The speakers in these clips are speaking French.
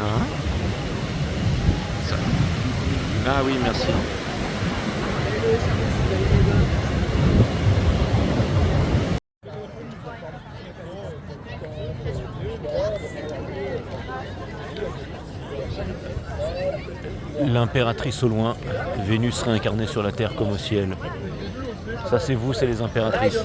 Hein? Ça. Ah oui, merci. L'impératrice au loin, Vénus réincarnée sur la terre comme au ciel. Ça c'est vous, c'est les impératrices.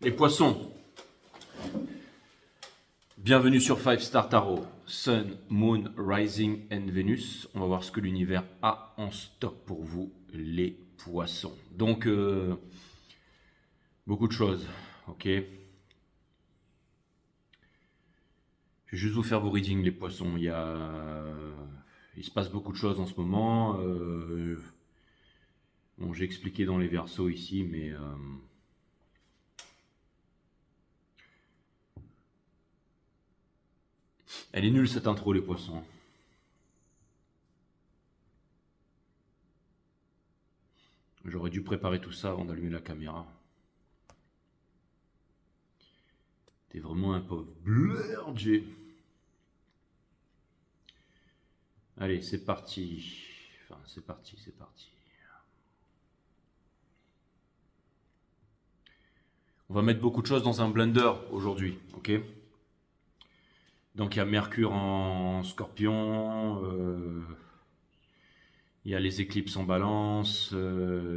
Les poissons, bienvenue sur 5 Star Tarot, Sun, Moon, Rising and Venus. On va voir ce que l'univers a en stock pour vous, les poissons. Donc, beaucoup de choses, ok. Je vais juste vous faire vos readings, les poissons. Il se passe beaucoup de choses en ce moment. Bon, j'ai expliqué dans les versos ici, mais... Elle est nulle cette intro, les poissons. J'aurais dû préparer tout ça avant d'allumer la caméra. T'es vraiment un pauvre blur, Jay. Allez, c'est parti. Enfin, c'est parti. On va mettre beaucoup de choses dans un blender aujourd'hui, ok? Donc il y a Mercure en Scorpion, il y a les éclipses en Balance,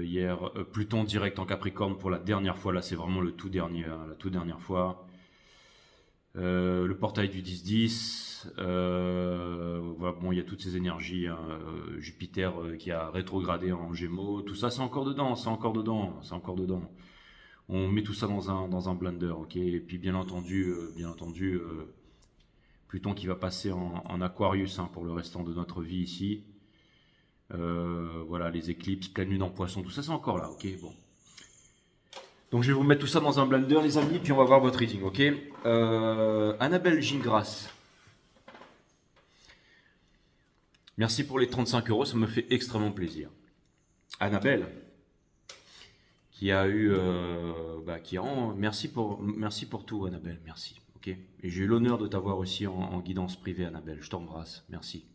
hier Pluton direct en Capricorne pour la dernière fois, là c'est vraiment le tout dernier, la toute dernière fois. Le portail du 10-10, voilà, bon il y a toutes ces énergies, hein, Jupiter qui a rétrogradé en Gémeaux, tout ça c'est encore dedans, On met tout ça dans un blender, ok? Et puis bien entendu, Pluton qui va passer en Aquarius, hein, pour le restant de notre vie ici. Voilà, les éclipses, pleine lune en Poisson, tout ça c'est encore là, ok? Bon. Donc je vais vous mettre tout ça dans un blender, les amis, puis on va voir votre reading, ok? Annabelle Gingras. Merci pour les 35 €, ça me fait extrêmement plaisir. Annabelle, qui a eu... merci pour tout, Annabelle, merci. Okay. Et j'ai eu l'honneur de t'avoir aussi en guidance privée, Annabelle. Je t'embrasse, merci.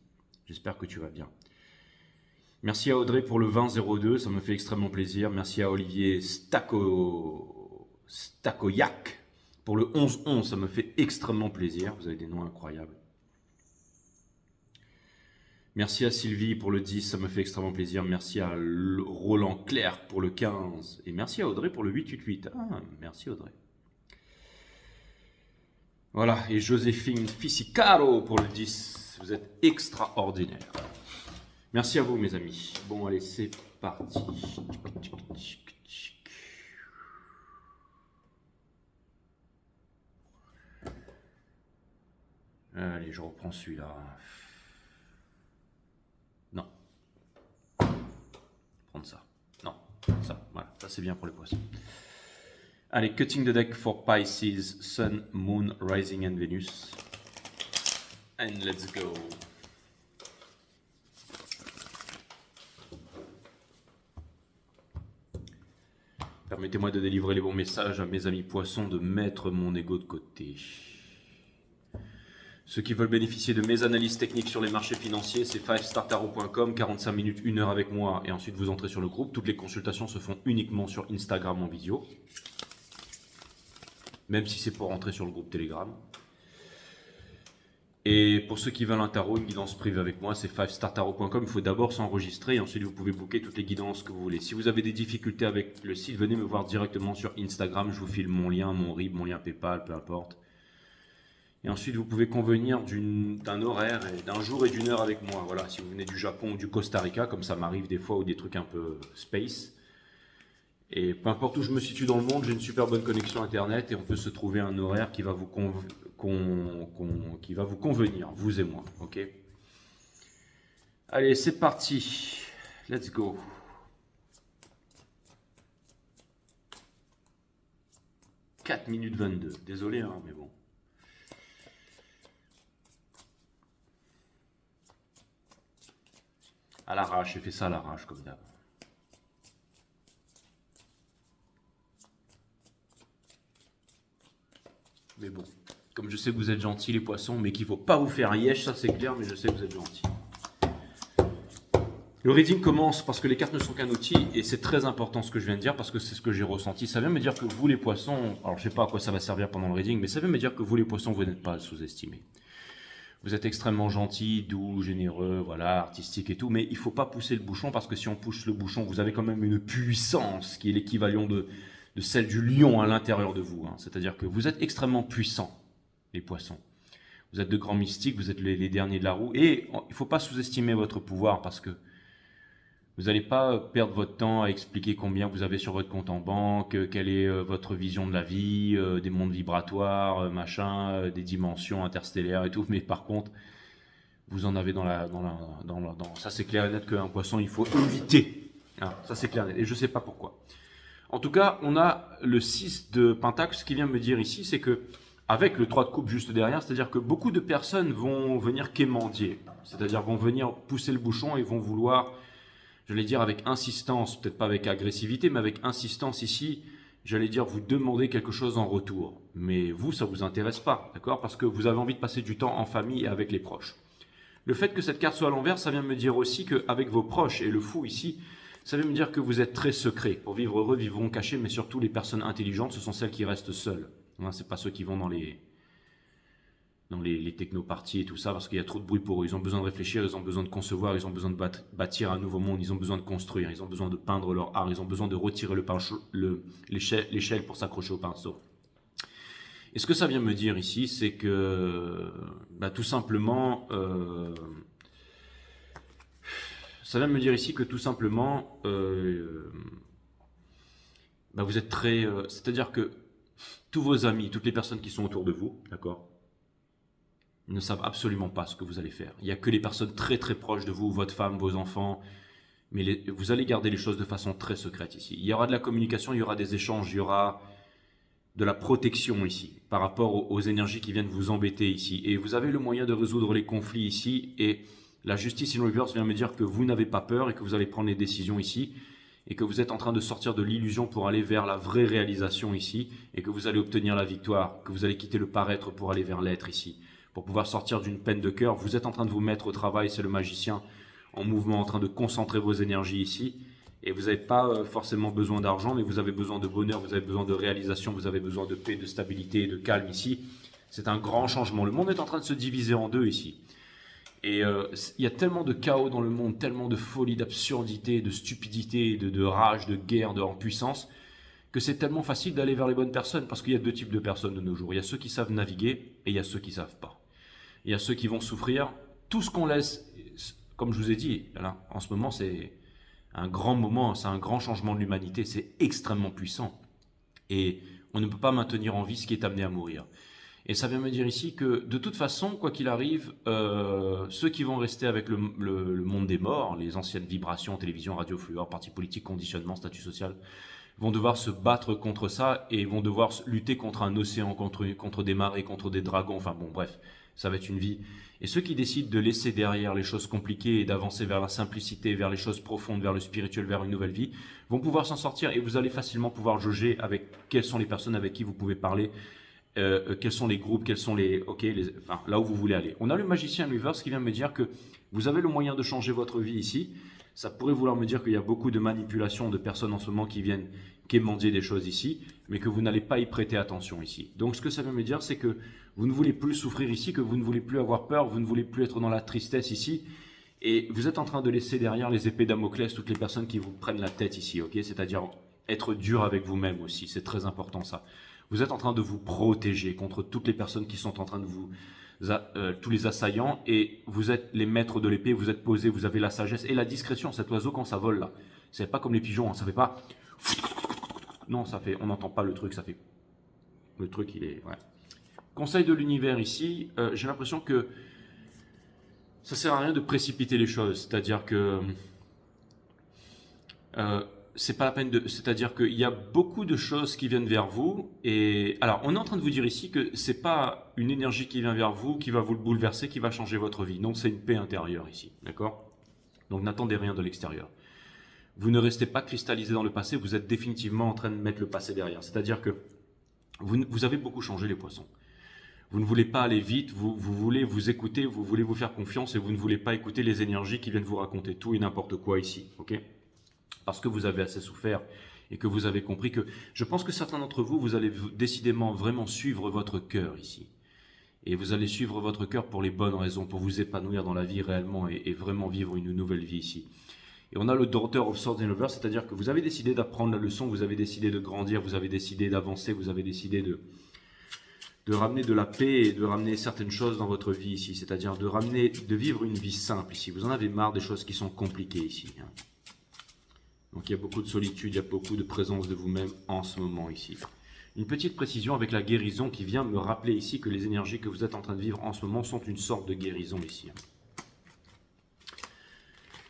J'espère que tu vas bien. Merci à Audrey pour le 2002, ça me fait extrêmement plaisir. Merci à Olivier Stakoyak pour le 1111, ça me fait extrêmement plaisir. Vous avez des noms incroyables. Merci à Sylvie pour le 10, ça me fait extrêmement plaisir. Merci à Roland Clerc pour le 15. Et merci à Audrey pour le 888. Ah, merci Audrey. Voilà, et Joséphine Fisicaro pour le 10. Vous êtes extraordinaire. Merci à vous, mes amis. Bon, allez, c'est parti. Allez, je reprends celui-là. Non. Prendre ça. Non, ça. Voilà, ça c'est bien pour les poissons. Allez, cutting the deck for Pisces, Sun, Moon, Rising and Venus. And let's go. Permettez-moi de délivrer les bons messages à mes amis poissons, de mettre mon ego de côté. Ceux qui veulent bénéficier de mes analyses techniques sur les marchés financiers, c'est 5startarot.com, 45 minutes, 1 heure avec moi, et ensuite vous entrez sur le groupe. Toutes les consultations se font uniquement sur Instagram en visio. Même si c'est pour rentrer sur le groupe Telegram. Et pour ceux qui veulent un tarot, une guidance privée avec moi, c'est 5startarot.com. Il faut d'abord s'enregistrer et ensuite vous pouvez booker toutes les guidances que vous voulez. Si vous avez des difficultés avec le site, venez me voir directement sur Instagram. Je vous file mon lien, mon RIB, mon lien PayPal, peu importe. Et ensuite, vous pouvez convenir d'un horaire, d'un jour et d'une heure avec moi. Voilà, si vous venez du Japon ou du Costa Rica, comme ça m'arrive des fois, ou des trucs un peu space. Et peu importe où je me situe dans le monde, j'ai une super bonne connexion Internet et on peut se trouver un horaire qui va qui va vous convenir, vous et moi. Ok. Allez, c'est parti. Let's go. « 4 minutes 22. Désolé, hein, mais bon. À l'arrache, j'ai fait ça à l'arrache comme d'hab. Mais bon, comme je sais que vous êtes gentils les poissons, mais qu'il ne faut pas vous faire yesh, ça c'est clair, mais je sais que vous êtes gentils. Le reading commence parce que les cartes ne sont qu'un outil et c'est très important ce que je viens de dire parce que c'est ce que j'ai ressenti. Ça vient me dire que vous les poissons, alors je ne sais pas à quoi ça va servir pendant le reading, mais ça vient me dire que vous les poissons, vous n'êtes pas sous-estimés. Vous êtes extrêmement gentils, doux, généreux, voilà, artistiques et tout, mais il ne faut pas pousser le bouchon parce que si on pousse le bouchon, vous avez quand même une puissance qui est l'équivalent de celle du lion à l'intérieur de vous. Hein. C'est-à-dire que vous êtes extrêmement puissants, les poissons. Vous êtes de grands mystiques, vous êtes les derniers de la roue et il ne faut pas sous-estimer votre pouvoir parce que vous n'allez pas perdre votre temps à expliquer combien vous avez sur votre compte en banque, quelle est votre vision de la vie, des mondes vibratoires, machin, des dimensions interstellaires et tout. Mais par contre, vous en avez ça c'est clair et net qu'un poisson, il faut éviter. Ah, ça c'est clair et net. Et je ne sais pas pourquoi. En tout cas, on a le 6 de Pentacle. Ce qui vient me dire ici, c'est que avec le 3 de coupe juste derrière, c'est-à-dire que beaucoup de personnes vont venir quémander. C'est-à-dire vont venir pousser le bouchon et vont vouloir... J'allais dire avec insistance, peut-être pas avec agressivité, mais avec insistance ici, j'allais dire vous demander quelque chose en retour. Mais vous, ça ne vous intéresse pas, d'accord? Parce que vous avez envie de passer du temps en famille et avec les proches. Le fait que cette carte soit à l'envers, ça vient me dire aussi qu'avec vos proches, et le fou ici, ça vient me dire que vous êtes très secret. Pour vivre heureux, vivront cachés, mais surtout les personnes intelligentes, ce sont celles qui restent seules. Hein, ce n'est pas ceux qui vont dans les technoparties et tout ça, parce qu'il y a trop de bruit pour eux. Ils ont besoin de réfléchir, ils ont besoin de concevoir, ils ont besoin de bâtir un nouveau monde, ils ont besoin de construire, ils ont besoin de peindre leur art, ils ont besoin de retirer l'échelle pour s'accrocher au pinceau. Et ce que ça vient me dire ici, c'est que tout simplement, ça vient me dire ici que tout simplement, vous êtes très... c'est-à-dire que tous vos amis, toutes les personnes qui sont autour de vous, d'accord, ne savent absolument pas ce que vous allez faire. Il n'y a que les personnes très très proches de vous, votre femme, vos enfants, mais vous allez garder les choses de façon très secrète ici. Il y aura de la communication, il y aura des échanges, il y aura de la protection ici, par rapport aux énergies qui viennent vous embêter ici. Et vous avez le moyen de résoudre les conflits ici, et la justice in reverse vient me dire que vous n'avez pas peur et que vous allez prendre les décisions ici, et que vous êtes en train de sortir de l'illusion pour aller vers la vraie réalisation ici, et que vous allez obtenir la victoire, que vous allez quitter le paraître pour aller vers l'être ici. Pour pouvoir sortir d'une peine de cœur, vous êtes en train de vous mettre au travail, c'est le magicien en mouvement, en train de concentrer vos énergies ici. Et vous n'avez pas forcément besoin d'argent, mais vous avez besoin de bonheur, vous avez besoin de réalisation, vous avez besoin de paix, de stabilité et de calme ici. C'est un grand changement. Le monde est en train de se diviser en deux ici. Et il y a tellement de chaos dans le monde, tellement de folie, d'absurdité, de stupidité, de rage, de guerre, en puissance, que c'est tellement facile d'aller vers les bonnes personnes, parce qu'il y a deux types de personnes de nos jours. Il y a ceux qui savent naviguer et il y a ceux qui ne savent pas. Il y a ceux qui vont souffrir. Tout ce qu'on laisse, comme je vous ai dit, là, en ce moment, c'est un grand moment, c'est un grand changement de l'humanité, c'est extrêmement puissant. Et on ne peut pas maintenir en vie ce qui est amené à mourir. Et ça vient me dire ici que, de toute façon, quoi qu'il arrive, ceux qui vont rester avec le monde des morts, les anciennes vibrations, télévision, radio, fluor, partis politiques, conditionnement, statut social, vont devoir se battre contre ça et vont devoir lutter contre un océan, contre des marées, contre des dragons, enfin bon, bref. Ça va être une vie. Et ceux qui décident de laisser derrière les choses compliquées et d'avancer vers la simplicité, vers les choses profondes, vers le spirituel, vers une nouvelle vie, vont pouvoir s'en sortir et vous allez facilement pouvoir jauger avec quelles sont les personnes avec qui vous pouvez parler, quels sont les groupes, quels sont là où vous voulez aller. On a le magicien Reverse qui vient me dire que vous avez le moyen de changer votre vie ici. Ça pourrait vouloir me dire qu'il y a beaucoup de manipulations de personnes en ce moment qui viennent quémander des choses ici, mais que vous n'allez pas y prêter attention ici. Donc ce que ça veut me dire, c'est que vous ne voulez plus souffrir ici, que vous ne voulez plus avoir peur, vous ne voulez plus être dans la tristesse ici, et vous êtes en train de laisser derrière les épées Damoclès toutes les personnes qui vous prennent la tête ici, ok? C'est-à-dire être dur avec vous-même aussi, c'est très important ça. Vous êtes en train de vous protéger contre toutes les personnes qui sont en train de tous les assaillants, et vous êtes les maîtres de l'épée, vous êtes posés, vous avez la sagesse et la discrétion. Cet oiseau, quand ça vole là, c'est pas comme les pigeons, hein, ça fait pas... Non, ça fait, on n'entend pas le truc, ça fait... Le truc, il est... Ouais. Conseil de l'univers ici, j'ai l'impression que ça sert à rien de précipiter les choses, c'est-à-dire que... c'est pas la peine de... C'est-à-dire qu'il y a beaucoup de choses qui viennent vers vous. Et alors, on est en train de vous dire ici que c'est pas une énergie qui vient vers vous, qui va vous le bouleverser, qui va changer votre vie. Non, c'est une paix intérieure ici, d'accord? Donc, n'attendez rien de l'extérieur. Vous ne restez pas cristallisé dans le passé, vous êtes définitivement en train de mettre le passé derrière. C'est-à-dire que vous avez beaucoup changé, les poissons. Vous ne voulez pas aller vite, vous voulez vous écouter, vous voulez vous faire confiance, et vous ne voulez pas écouter les énergies qui viennent vous raconter tout et n'importe quoi ici, ok? Parce que vous avez assez souffert et que vous avez compris que... Je pense que certains d'entre vous, vous allez décidément vraiment suivre votre cœur ici. Et vous allez suivre votre cœur pour les bonnes raisons, pour vous épanouir dans la vie réellement et vraiment vivre une nouvelle vie ici. Et on a le Daughter of Swords and Lovers, c'est-à-dire que vous avez décidé d'apprendre la leçon, vous avez décidé de grandir, vous avez décidé d'avancer, vous avez décidé de ramener de la paix et de ramener certaines choses dans votre vie ici, c'est-à-dire de vivre une vie simple ici. Vous en avez marre des choses qui sont compliquées ici, hein. Donc il y a beaucoup de solitude, il y a beaucoup de présence de vous-même en ce moment ici. Une petite précision avec la guérison qui vient me rappeler ici que les énergies que vous êtes en train de vivre en ce moment sont une sorte de guérison ici.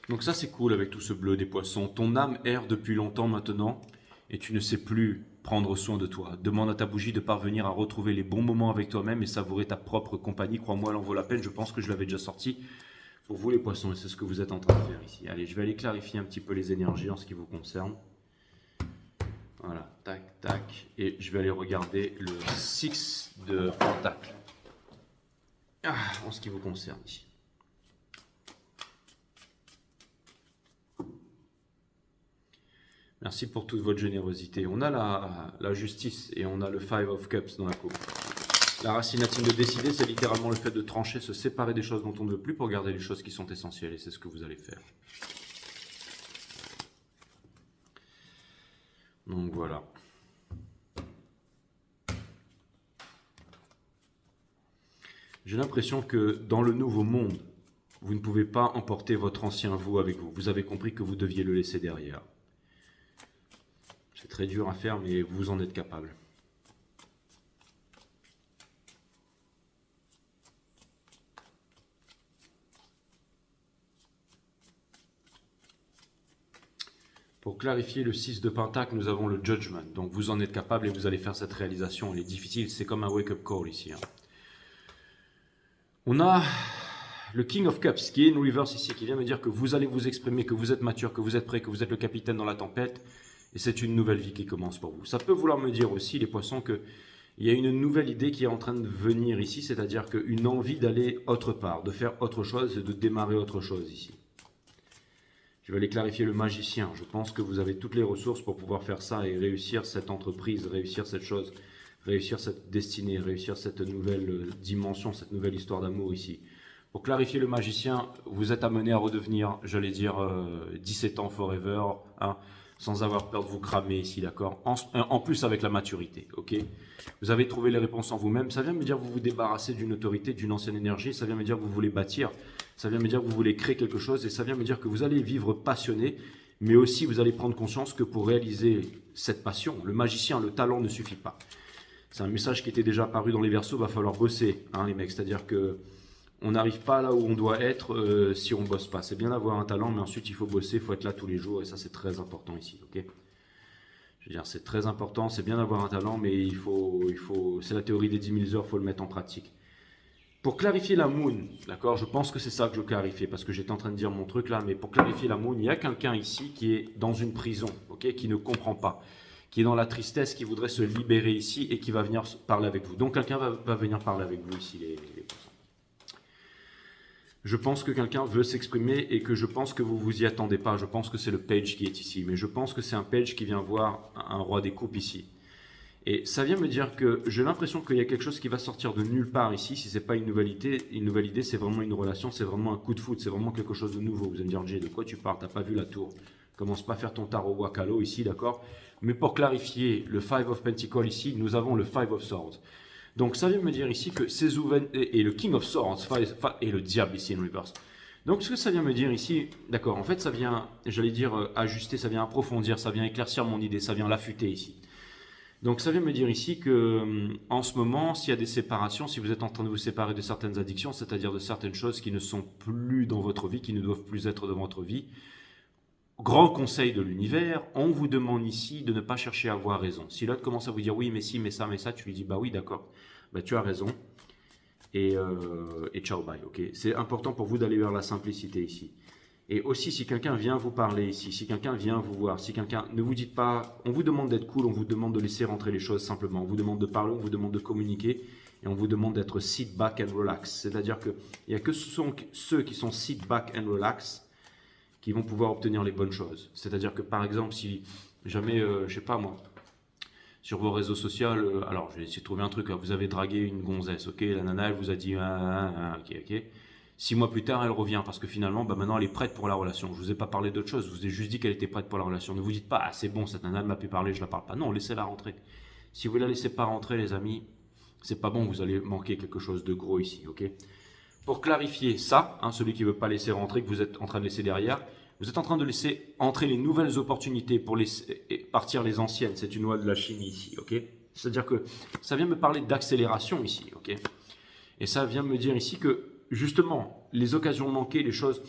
Donc ça c'est cool avec tout ce bleu des poissons. Ton âme erre depuis longtemps maintenant et tu ne sais plus prendre soin de toi. Demande à ta bougie de parvenir à retrouver les bons moments avec toi-même et savourer ta propre compagnie. Crois-moi, elle en vaut la peine. Je pense que je l'avais déjà sorti pour vous les poissons, et c'est ce que vous êtes en train de faire ici. Allez, je vais aller clarifier un petit peu les énergies en ce qui vous concerne. Voilà, tac, tac. Et je vais aller regarder le 6 de pentacle. En ce qui vous concerne ici. Merci pour toute votre générosité. On a la justice et on a le Five of Cups dans la coupe. La racine latine de décider, c'est littéralement le fait de trancher, se séparer des choses dont on ne veut plus pour garder les choses qui sont essentielles. Et c'est ce que vous allez faire. Donc voilà. J'ai l'impression que dans le nouveau monde, vous ne pouvez pas emporter votre ancien vous avec vous. Vous avez compris que vous deviez le laisser derrière. C'est très dur à faire, mais vous en êtes capable. Pour clarifier le 6 de Pentacle, nous avons le Judgment. Donc vous en êtes capable et vous allez faire cette réalisation. Elle est difficile, c'est comme un wake-up call ici. On a le King of Cups qui est une reverse ici, qui vient me dire que vous allez vous exprimer, que vous êtes mature, que vous êtes prêt, que vous êtes le capitaine dans la tempête. Et c'est une nouvelle vie qui commence pour vous. Ça peut vouloir me dire aussi, les poissons, qu'il y a une nouvelle idée qui est en train de venir ici, c'est-à-dire qu'une envie d'aller autre part, de faire autre chose et de démarrer autre chose ici. Je vais aller clarifier le magicien. Je pense que vous avez toutes les ressources pour pouvoir faire ça et réussir cette entreprise, réussir cette chose, réussir cette destinée, réussir cette nouvelle dimension, cette nouvelle histoire d'amour ici. Pour clarifier le magicien, vous êtes amené à redevenir, j'allais dire, 17 ans forever, hein, sans avoir peur de vous cramer ici, d'accord, en plus avec la maturité, ok. Vous avez trouvé les réponses en vous-même. Ça vient me dire que vous vous débarrassez d'une autorité, d'une ancienne énergie. Ça vient me dire que vous voulez bâtir. Ça vient me dire que vous voulez créer quelque chose. Et ça vient me dire que vous allez vivre passionné. Mais aussi, vous allez prendre conscience que pour réaliser cette passion, le magicien, le talent ne suffit pas. C'est un message qui était déjà apparu dans les Verseaux. Il va falloir bosser, hein, les mecs. C'est-à-dire que on n'arrive pas là où on doit être si on ne bosse pas. C'est bien d'avoir un talent, mais ensuite, il faut bosser. Il faut être là tous les jours. Et ça, c'est très important ici, ok. Je veux dire, c'est très important, c'est bien d'avoir un talent, mais c'est la théorie des 10 000 heures, il faut le mettre en pratique. Pour clarifier la moon, d'accord, je pense que c'est ça que je clarifie, parce que j'étais en train de dire mon truc là, mais pour clarifier la moon, il y a quelqu'un ici qui est dans une prison, ok, qui ne comprend pas, qui est dans la tristesse, qui voudrait se libérer ici et qui va venir parler avec vous. Donc quelqu'un va venir parler avec vous ici, les poissons. Je pense que quelqu'un veut s'exprimer et que je pense que vous vous y attendez pas. Je pense que c'est le page qui est ici. Mais je pense que c'est un page qui vient voir un roi des coupes ici. Et ça vient me dire que j'ai l'impression qu'il y a quelque chose qui va sortir de nulle part ici. Si ce n'est pas une nouvelle idée, c'est vraiment une relation, c'est vraiment un coup de foot, c'est vraiment quelque chose de nouveau. Vous allez me dire, Jay, de quoi tu parles? Tu n'as pas vu la tour? Commence pas à faire ton tarot wakalo ici, d'accord? Mais pour clarifier le Five of Pentacles ici, nous avons le Five of Swords. Donc ça vient me dire ici que et le King of Swords et le diable ici in reverse. Donc ce que ça vient me dire ici, d'accord, en fait ça vient, j'allais dire ajuster, ça vient approfondir, ça vient éclaircir mon idée, ça vient l'affûter ici. Donc ça vient me dire ici que en ce moment, s'il y a des séparations, si vous êtes en train de vous séparer de certaines addictions, c'est-à-dire de certaines choses qui ne sont plus dans votre vie, qui ne doivent plus être dans votre vie, grand conseil de l'univers, on vous demande ici de ne pas chercher à avoir raison. Si l'autre commence à vous dire oui, mais si, mais ça, tu lui dis bah oui, d'accord, bah tu as raison. Et ciao, bye, ok. C'est important pour vous d'aller vers la simplicité ici. Et aussi, si quelqu'un vient vous parler ici, si quelqu'un vient vous voir, si quelqu'un, ne vous dites pas, on vous demande d'être cool, on vous demande de laisser rentrer les choses simplement. On vous demande de parler, on vous demande de communiquer, et on vous demande d'être sit back and relax. C'est-à-dire qu'il n'y a que ceux qui sont sit back and relax qui vont pouvoir obtenir les bonnes choses. C'est-à-dire que par exemple, si jamais, je sais pas moi, sur vos réseaux sociaux, alors je vais essayer de trouver un truc, vous avez dragué une gonzesse, ok, la nana elle vous a dit, ok. 6 mois plus tard, elle revient parce que finalement, bah, maintenant elle est prête pour la relation. Je ne vous ai pas parlé d'autre chose, je vous ai juste dit qu'elle était prête pour la relation. Ne vous dites pas, ah c'est bon, cette nana m'a pu parler, je la parle pas. Non, laissez-la rentrer. Si vous la laissez pas rentrer, les amis, c'est pas bon, vous allez manquer quelque chose de gros ici, ok. Pour clarifier ça, celui qui ne veut pas laisser rentrer, que vous êtes en train de laisser derrière, vous êtes en train de laisser entrer les nouvelles opportunités pour laisser partir les anciennes. C'est une loi de la chimie ici, ok. C'est-à-dire que ça vient me parler d'accélération ici, ok. Et ça vient me dire ici que justement, les occasions manquées, les choses.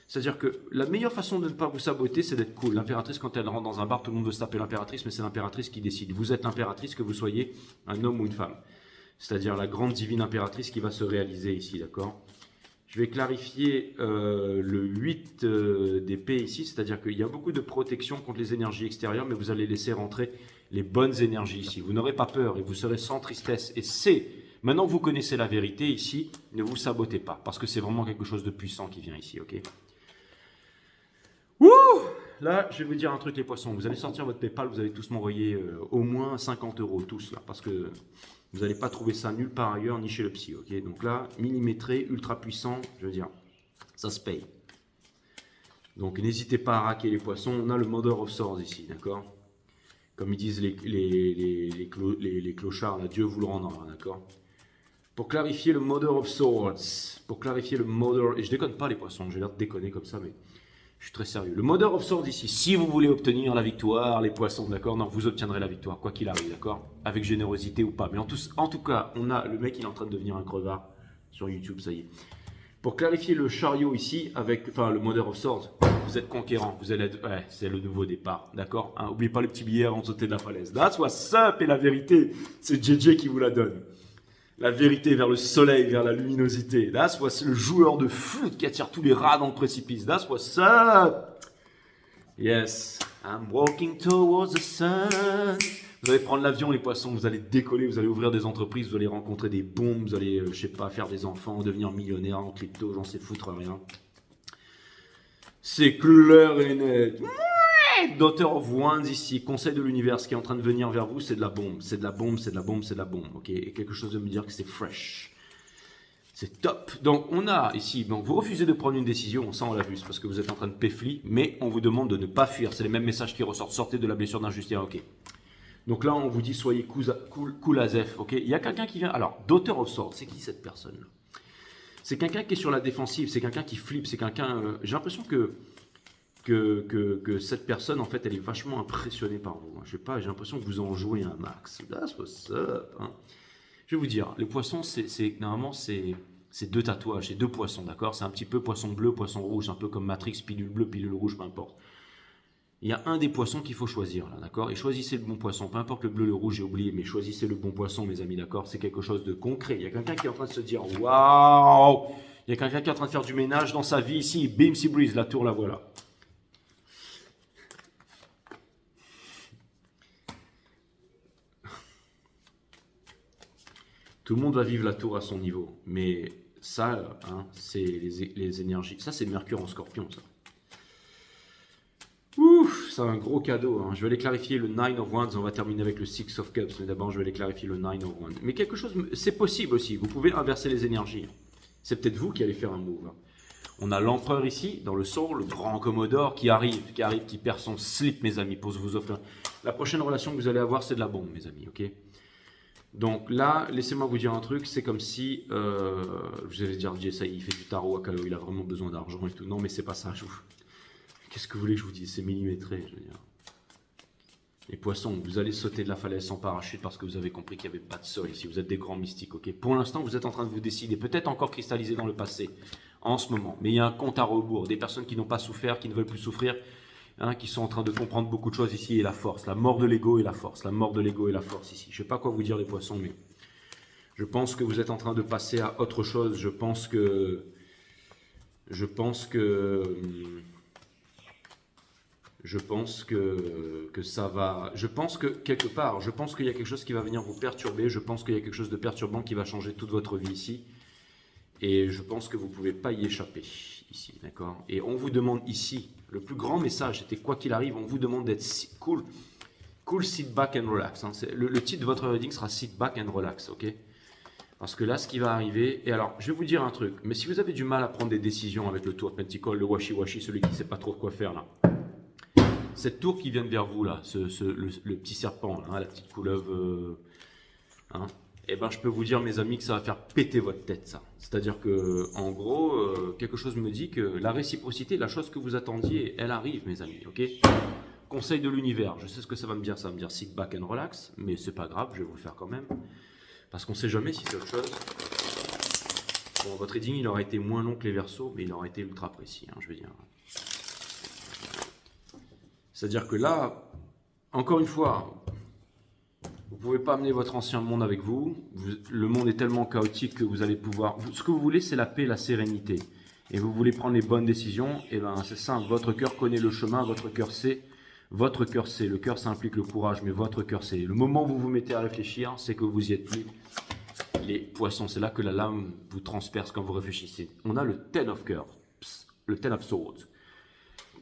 C'est-à-dire que la meilleure façon de ne pas vous saboter, c'est d'être cool. L'impératrice, quand elle rentre dans un bar, tout le monde veut se taper l'impératrice, mais c'est l'impératrice qui décide. Vous êtes l'impératrice, que vous soyez un homme ou une femme. C'est-à-dire la grande divine impératrice qui va se réaliser ici, d'accord? Je vais clarifier le 8 d'épée ici, c'est-à-dire qu'il y a beaucoup de protection contre les énergies extérieures, mais vous allez laisser rentrer les bonnes énergies ici. Vous n'aurez pas peur et vous serez sans tristesse. Et c'est, maintenant que vous connaissez la vérité ici, ne vous sabotez pas, parce que c'est vraiment quelque chose de puissant qui vient ici, ok? Wouh! Là, je vais vous dire un truc, les poissons. Vous allez sortir votre PayPal, vous allez tous m'envoyer au moins 50 €, tous, là, parce que vous n'allez pas trouver ça nulle part ailleurs, ni chez le psy, ok? Donc là, millimétré, ultra puissant, je veux dire, ça se paye. Donc n'hésitez pas à raquer les poissons. On a le Mother of Swords ici, d'accord? Comme ils disent les clochards, là, Dieu vous le rendra, d'accord? Pour clarifier le Mother of Swords, pour clarifier le Mother, et je déconne pas les poissons, j'ai l'air de déconner comme ça, mais je suis très sérieux. Le Mother of Swords ici, si vous voulez obtenir la victoire, les poissons, d'accord? Non, vous obtiendrez la victoire, quoi qu'il arrive, d'accord? Avec générosité ou pas. Mais en tout cas, on a le mec, il est en train de devenir un crevard sur YouTube, ça y est. Pour clarifier le chariot ici, le Mother of Swords, vous êtes conquérant, vous allez être, ouais, c'est le nouveau départ, d'accord? N'oubliez pas le petit billet avant de sauter de la falaise. That's what's up, et la vérité, c'est JJ qui vous la donne. La vérité vers le soleil, vers la luminosité. That's what's le joueur de foot qui attire tous les rats dans le précipice. That's what's up. Yes, I'm walking towards the sun. Vous allez prendre l'avion, les poissons, vous allez décoller, vous allez ouvrir des entreprises, vous allez rencontrer des bombes, vous allez, je sais pas, faire des enfants, devenir millionnaire en crypto, j'en sais foutre rien. C'est clair et net. Daughter of Wands ici, conseil de l'univers, ce qui est en train de venir vers vous, c'est de la bombe, c'est de la bombe, c'est de la bombe, c'est de la bombe, ok? Et quelque chose de me dire que c'est fresh. C'est top. Donc on a ici, donc vous refusez de prendre une décision, ça on l'a vu, c'est parce que vous êtes en train de péfli, mais on vous demande de ne pas fuir, c'est les mêmes messages qui ressortent, sortez de la blessure d'injustice, ok? Donc là on vous dit soyez cool as F, ok? Il y a quelqu'un qui vient, alors Daughter of Swords, c'est qui cette personne? C'est quelqu'un qui est sur la défensive, c'est quelqu'un qui flippe, c'est quelqu'un, j'ai l'impression que cette personne, en fait, elle est vachement impressionnée par vous. Je sais pas, j'ai l'impression que vous en jouez un max. That's what's up, hein. Je vais vous dire, les poissons, normalement, c'est 2 tatouages, c'est 2 poissons, d'accord? C'est un petit peu poisson bleu, poisson rouge, un peu comme Matrix, pilule bleue, pilule rouge, peu importe. Il y a un des poissons qu'il faut choisir, là, d'accord? Et choisissez le bon poisson, peu importe le bleu, le rouge, j'ai oublié, mais choisissez le bon poisson, mes amis, d'accord? C'est quelque chose de concret. Il y a quelqu'un qui est en train de se dire, waouh! Il y a quelqu'un qui est en train de faire du ménage dans sa vie ici, bim, si brise, la tour, la voilà. Tout le monde va vivre la tour à son niveau, mais ça, hein, c'est les énergies. Ça, c'est Mercure en Scorpion, ça. Ouf, c'est un gros cadeau, hein. Je vais aller clarifier le 9 of Wands, on va terminer avec le 6 of Cups, mais d'abord, je vais aller clarifier le 9 of Wands. Mais quelque chose, c'est possible aussi, vous pouvez inverser les énergies. C'est peut-être vous qui allez faire un move, hein. On a l'empereur ici, dans le soul, le grand Commodore qui arrive, qui perd son slip, mes amis, pour vous offrir. La prochaine relation que vous allez avoir, c'est de la bombe, mes amis, ok? Donc là, laissez-moi vous dire un truc, c'est comme si, je vais dire, ça il fait du tarot à Calo, il a vraiment besoin d'argent et tout. Non, mais c'est pas ça, qu'est-ce que vous voulez que je vous dise? C'est millimétré, je veux dire. Les poissons, vous allez sauter de la falaise sans parachute parce que vous avez compris qu'il n'y avait pas de sol ici. Vous êtes des grands mystiques, ok? Pour l'instant, vous êtes en train de vous décider, peut-être encore cristallisé dans le passé, en ce moment. Mais il y a un compte à rebours, des personnes qui n'ont pas souffert, qui ne veulent plus souffrir, hein, qui sont en train de comprendre beaucoup de choses ici, et la force, la mort de l'ego et la force, la mort de l'ego et la force ici. Je ne sais pas quoi vous dire les poissons, mais je pense que vous êtes en train de passer à autre chose. Je pense que ça va, je pense que quelque part, je pense qu'il y a quelque chose qui va venir vous perturber, je pense qu'il y a quelque chose de perturbant qui va changer toute votre vie ici, et je pense que vous ne pouvez pas y échapper ici, d'accord? Et on vous demande ici, le plus grand message, c'était quoi qu'il arrive, on vous demande d'être cool, sit back and relax, hein. Le titre de votre reading sera sit back and relax, ok? Parce que là, ce qui va arriver, et alors, je vais vous dire un truc, mais si vous avez du mal à prendre des décisions avec le tour Pentacle, le washi-washi, celui qui ne sait pas trop quoi faire là, cette tour qui vient vers vous là, le petit serpent, là, hein, la petite couleuvre, hein, eh ben, je peux vous dire, mes amis, que ça va faire péter votre tête, ça. C'est-à-dire que, en gros, quelque chose me dit que la réciprocité, la chose que vous attendiez, elle arrive, mes amis, ok? Conseil de l'univers, je sais ce que ça va me dire sit back and relax, mais c'est pas grave, je vais vous le faire quand même, parce qu'on sait jamais si c'est autre chose. Bon, votre reading, il aurait été moins long que les Verseaux, mais il aurait été ultra précis, hein, je veux dire. C'est-à-dire que là, encore une fois, vous ne pouvez pas amener votre ancien monde avec vous. Le monde est tellement chaotique que vous allez pouvoir... Ce que vous voulez, c'est la paix, la sérénité. Et vous voulez prendre les bonnes décisions, et bien c'est simple, votre cœur connaît le chemin, votre cœur sait. Votre cœur sait. Le cœur, ça implique le courage, mais votre cœur sait. Le moment où vous vous mettez à réfléchir, c'est que vous y êtes plus. Les poissons, c'est là que la lame vous transperce quand vous réfléchissez. On a le Ten of Cœur, le Ten of Swords.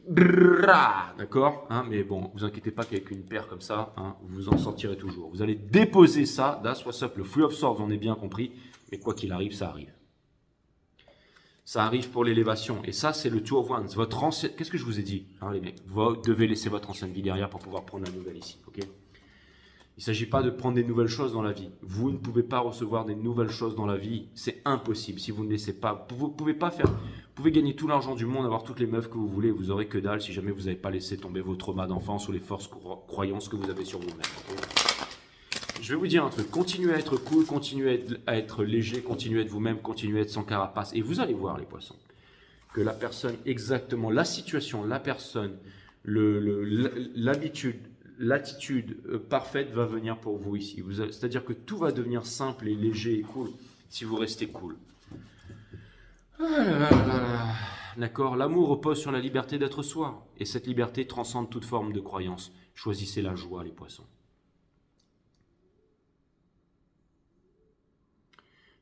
D'accord, hein, mais bon, vous inquiétez pas qu'avec une paire comme ça, hein, vous en sortirez toujours. Vous allez déposer ça, that's what's up, le Three of Swords, on est bien compris, mais quoi qu'il arrive, ça arrive. Ça arrive pour l'élévation, et ça, c'est le Two of Wands. Votre ancienne, qu'est-ce que je vous ai dit, hein, les mecs? Vous devez laisser votre ancienne vie derrière pour pouvoir prendre la nouvelle ici, ok? Il ne s'agit pas de prendre des nouvelles choses dans la vie. Vous ne pouvez pas recevoir des nouvelles choses dans la vie. C'est impossible si vous ne laissez pas. Vous pouvez pas faire. Vous pouvez gagner tout l'argent du monde, avoir toutes les meufs que vous voulez. Vous aurez que dalle si jamais vous n'avez pas laissé tomber vos traumas d'enfance ou les forces croyances que vous avez sur vous-même. Je vais vous dire un truc. Continuez à être cool, continuez à être léger, continuez à être vous-même, continuez à être sans carapace. Et vous allez voir, les poissons, que la personne, exactement, la situation, la personne, l'habitude, l'attitude parfaite va venir pour vous ici. C'est-à-dire que tout va devenir simple et léger et cool si vous restez cool. D'accord, l'amour repose sur la liberté d'être soi. Et cette liberté transcende toute forme de croyance. Choisissez la joie, les poissons.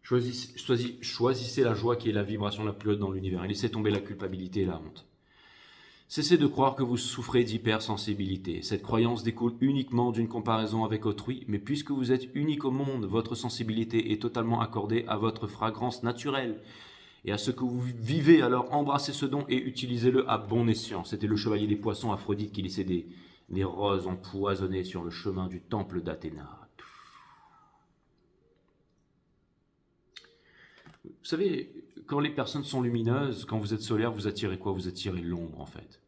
Choisissez la joie qui est la vibration la plus haute dans l'univers. Et laissez tomber la culpabilité et la honte. Cessez de croire que vous souffrez d'hypersensibilité. Cette croyance découle uniquement d'une comparaison avec autrui, mais puisque vous êtes unique au monde, votre sensibilité est totalement accordée à votre fragrance naturelle et à ce que vous vivez. Alors embrassez ce don et utilisez-le à bon escient. C'était le chevalier des poissons, Aphrodite, qui laissait des roses empoisonnées sur le chemin du temple d'Athéna. Vous savez, quand les personnes sont lumineuses, quand vous êtes solaire, vous attirez quoi? Vous attirez l'ombre, en fait.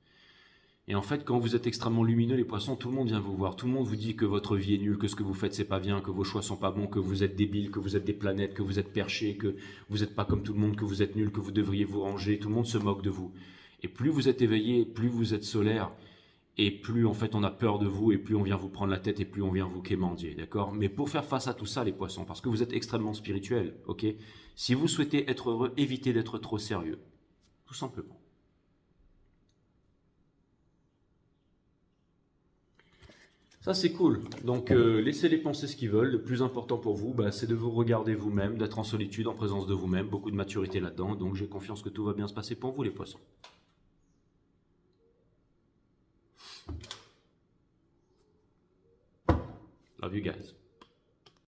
Et en fait, quand vous êtes extrêmement lumineux, les poissons, tout le monde vient vous voir. Tout le monde vous dit que votre vie est nulle, que ce que vous faites, c'est pas bien, que vos choix sont pas bons, que vous êtes débile, que vous êtes des planètes, que vous êtes perchés, que vous n'êtes pas comme tout le monde, que vous êtes nul, que vous devriez vous ranger. Tout le monde se moque de vous. Et plus vous êtes éveillé, plus vous êtes solaire, et plus en fait on a peur de vous, et plus on vient vous prendre la tête, et plus on vient vous quémander, d'accord? Mais pour faire face à tout ça, les poissons, parce que vous êtes extrêmement spirituels, ok? Si vous souhaitez être heureux, évitez d'être trop sérieux, tout simplement. Ça c'est cool, donc laissez-les penser ce qu'ils veulent. Le plus important pour vous, c'est de vous regarder vous-même, d'être en solitude, en présence de vous-même, beaucoup de maturité là-dedans, donc j'ai confiance que tout va bien se passer pour vous les poissons. Love you guys.